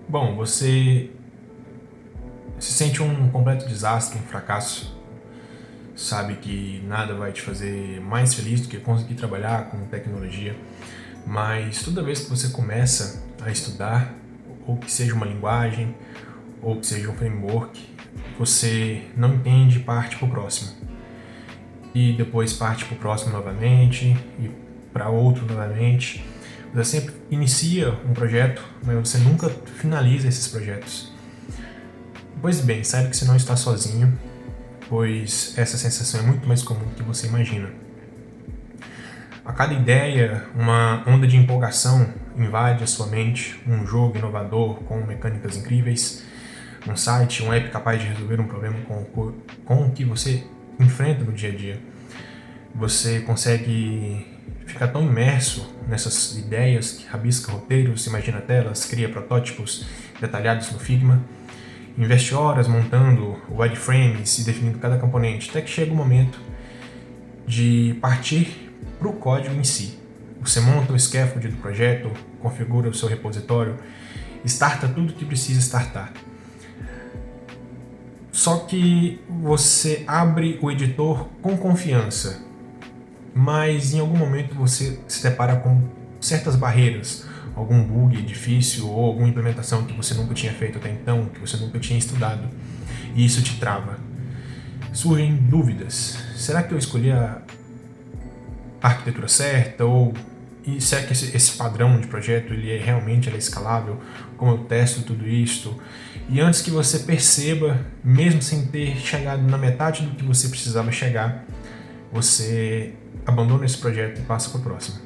Bom, você se sente um completo desastre, um fracasso, sabe que nada vai te fazer mais feliz do que conseguir trabalhar com tecnologia, mas toda vez que você começa a estudar, ou que seja uma linguagem, ou que seja um framework, você não entende e parte para o próximo. E depois parte para o próximo novamente, e para outro novamente. Você sempre inicia um projeto, mas você nunca finaliza esses projetos. Pois bem, saiba que você não está sozinho, pois essa sensação é muito mais comum do que você imagina. A cada ideia, uma onda de empolgação invade a sua mente, um jogo inovador com mecânicas incríveis, um site, um app capaz de resolver um problema com o que você enfrenta no dia a dia. Você consegue ficar tão imerso nessas ideias que rabisca roteiros, imagina telas, cria protótipos detalhados no Figma, investe horas montando wireframes e definindo cada componente, até que chega o momento de partir para o código em si. Você monta o scaffold do projeto, configura o seu repositório, starta tudo que precisa startar. Só que você abre o editor com confiança, mas em algum momento você se depara com certas barreiras, algum bug difícil ou alguma implementação que você nunca tinha feito até então, que você nunca tinha estudado, e isso te trava. Surgem dúvidas. Será que eu escolhi a arquitetura certa? Ou e será que esse padrão de projeto realmente é escalável? Como eu testo tudo isso? E antes que você perceba, mesmo sem ter chegado na metade do que você precisava chegar, você abandona esse projeto e passa para o próximo.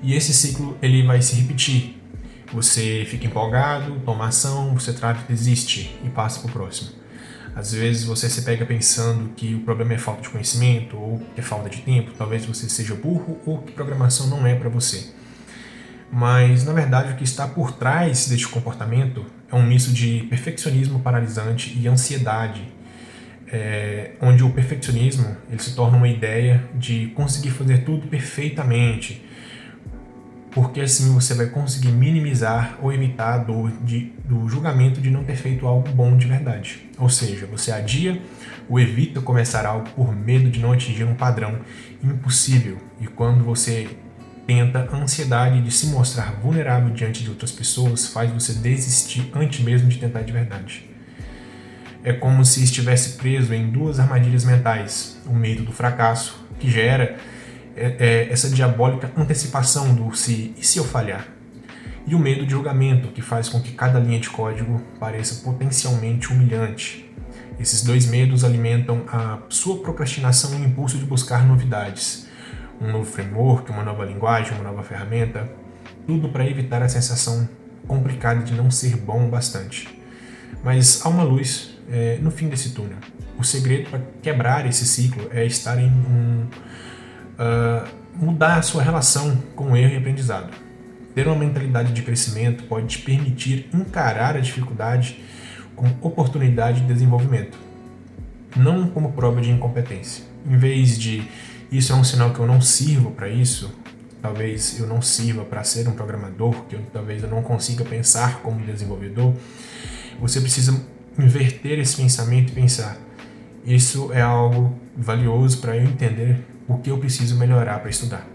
E esse ciclo ele vai se repetir. Você fica empolgado, toma ação, você trava e desiste e passa para o próximo. Às vezes você se pega pensando que o problema é falta de conhecimento ou que é falta de tempo, talvez você seja burro ou que programação não é para você. Mas, na verdade, o que está por trás deste comportamento é um misto de perfeccionismo paralisante e ansiedade, onde o perfeccionismo ele se torna uma ideia de conseguir fazer tudo perfeitamente, porque assim você vai conseguir minimizar ou evitar a dor do julgamento de não ter feito algo bom de verdade. Ou seja, você adia ou evita começar algo por medo de não atingir um padrão impossível. E quando você tenta, a ansiedade de se mostrar vulnerável diante de outras pessoas faz você desistir antes mesmo de tentar de verdade. É como se estivesse preso em duas armadilhas mentais: o medo do fracasso, que gera essa diabólica antecipação do e se eu falhar, e o medo de julgamento, que faz com que cada linha de código pareça potencialmente humilhante. Esses dois medos alimentam a sua procrastinação e o impulso de buscar novidades, um novo framework, uma nova linguagem, uma nova ferramenta, tudo para evitar a sensação complicada de não ser bom o bastante. Mas há uma luz no fim desse túnel. O segredo para quebrar esse ciclo é estar em mudar a sua relação com o erro e aprendizado. Ter uma mentalidade de crescimento pode te permitir encarar a dificuldade como oportunidade de desenvolvimento, não como prova de incompetência. Em vez de isso é um sinal que eu não sirvo para isso, talvez eu não sirva para ser um programador, talvez eu não consiga pensar como desenvolvedor, você precisa inverter esse pensamento e pensar: isso é algo valioso para eu entender o que eu preciso melhorar para estudar.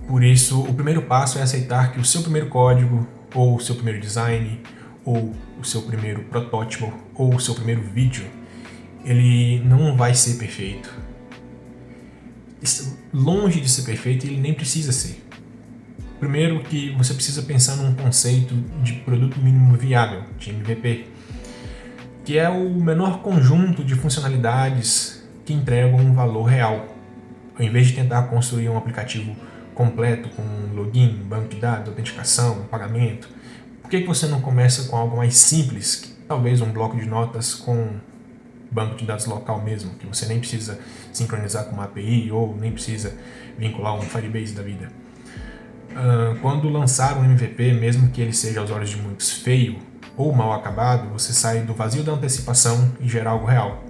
Por isso, o primeiro passo é aceitar que o seu primeiro código, ou o seu primeiro design, ou o seu primeiro protótipo, ou o seu primeiro vídeo, ele não vai ser perfeito. Longe de ser perfeito, ele nem precisa ser. Primeiro que você precisa pensar num conceito de produto mínimo viável, de MVP, que é o menor conjunto de funcionalidades que entregam um valor real. Ao invés de tentar construir um aplicativo completo com login, banco de dados, autenticação, pagamento, por que você não começa com algo mais simples, talvez um bloco de notas com banco de dados local mesmo, que você nem precisa sincronizar com uma API ou nem precisa vincular um Firebase da vida. Quando lançar um MVP, mesmo que ele seja aos olhos de muitos feio ou mal acabado, você sai do vazio da antecipação e gera algo real.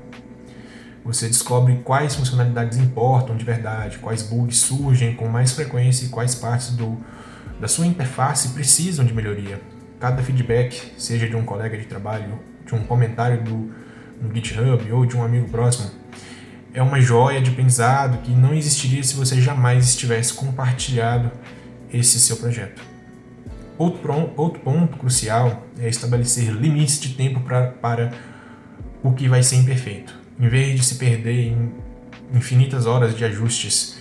Você descobre quais funcionalidades importam de verdade, quais bugs surgem com mais frequência e quais partes do da sua interface precisam de melhoria. Cada feedback, seja de um colega de trabalho, de um comentário no GitHub ou de um amigo próximo, é uma joia de aprendizado que não existiria se você jamais tivesse compartilhado esse seu projeto. Outro ponto crucial é estabelecer limites de tempo para o que vai ser imperfeito. Em vez de se perder em infinitas horas de ajustes,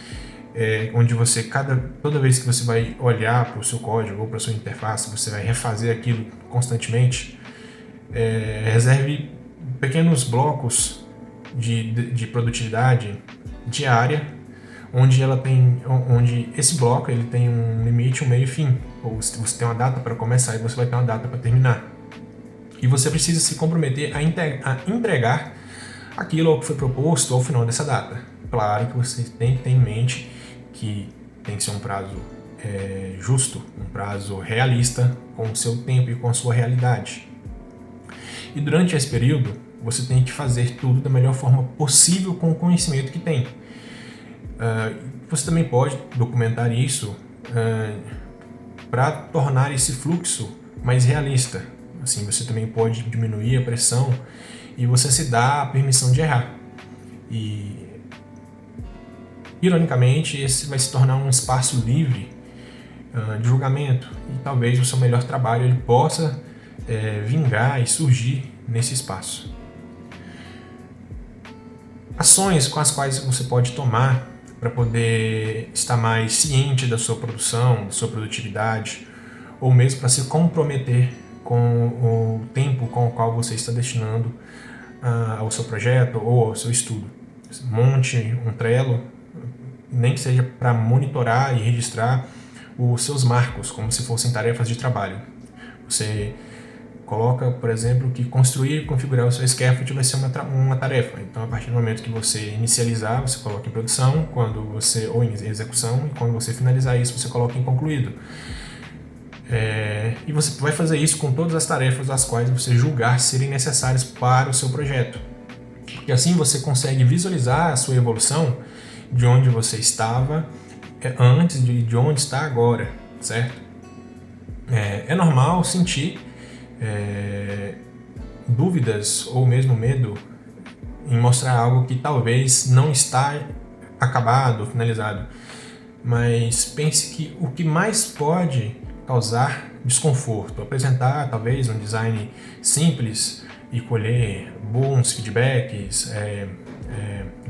onde você, toda vez que você vai olhar para o seu código ou para a sua interface, você vai refazer aquilo constantemente, reserve pequenos blocos de produtividade diária, onde esse bloco ele tem um limite, um meio e fim. Ou se você tem uma data para começar e você vai ter uma data para terminar. E você precisa se comprometer a entregar aquilo ao que foi proposto ao final dessa data. Claro que você tem que ter em mente que tem que ser um prazo justo, um prazo realista com o seu tempo e com a sua realidade. E durante esse período, você tem que fazer tudo da melhor forma possível com o conhecimento que tem. Você também pode documentar isso para tornar esse fluxo mais realista. Assim, você também pode diminuir a pressão e você se dá a permissão de errar. E, ironicamente, esse vai se tornar um espaço livre de julgamento. E talvez o seu melhor trabalho ele possa vingar e surgir nesse espaço. Ações com as quais você pode tomar para poder estar mais ciente da sua produção, da sua produtividade, ou mesmo para se comprometer com o tempo com o qual você está destinando ao seu projeto ou ao seu estudo. Monte um Trello, nem que seja para monitorar e registrar os seus marcos, como se fossem tarefas de trabalho. Você coloca, por exemplo, que construir e configurar o seu scaffold vai ser uma tarefa. Então, a partir do momento que você inicializar, você coloca em produção, ou em execução, e quando você finalizar isso, você coloca em concluído. E você vai fazer isso com todas as tarefas as quais você julgar serem necessárias para o seu projeto. E assim você consegue visualizar a sua evolução de onde você estava antes de onde está agora, certo? É normal sentir dúvidas ou mesmo medo em mostrar algo que talvez não está acabado ou finalizado, mas pense que o que mais pode causar desconforto, apresentar talvez um design simples e colher bons feedbacks,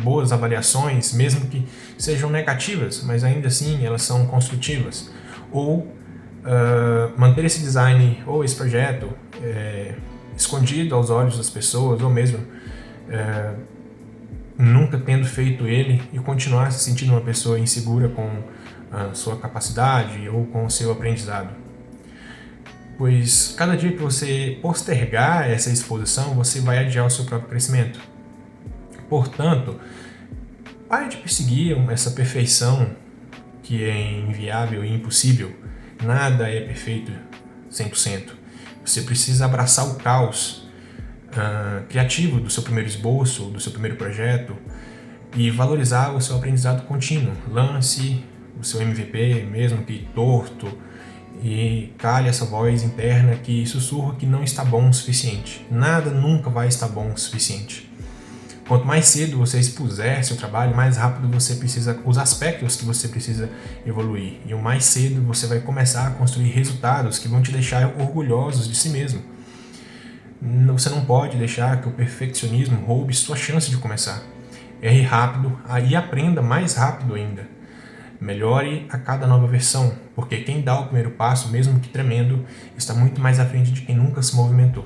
boas avaliações, mesmo que sejam negativas, mas ainda assim elas são construtivas, ou manter esse design ou esse projeto escondido aos olhos das pessoas, ou mesmo nunca tendo feito ele e continuar se sentindo uma pessoa insegura com a sua capacidade ou com o seu aprendizado. Pois cada dia que você postergar essa exposição, você vai adiar o seu próprio crescimento. Portanto, pare de perseguir essa perfeição que é inviável e impossível. Nada é perfeito 100%. Você precisa abraçar o caos criativo do seu primeiro esboço, do seu primeiro projeto, e valorizar o seu aprendizado contínuo. Lance o seu MVP, mesmo que torto, e cale essa voz interna que sussurra que não está bom o suficiente. Nada nunca vai estar bom o suficiente. Quanto mais cedo você expuser seu trabalho, mais rápido você precisa, os aspectos que você precisa evoluir. E o mais cedo você vai começar a construir resultados que vão te deixar orgulhosos de si mesmo. Você não pode deixar que o perfeccionismo roube sua chance de começar. Erre rápido e aprenda mais rápido ainda. Melhore a cada nova versão, porque quem dá o primeiro passo, mesmo que tremendo, está muito mais à frente de quem nunca se movimentou.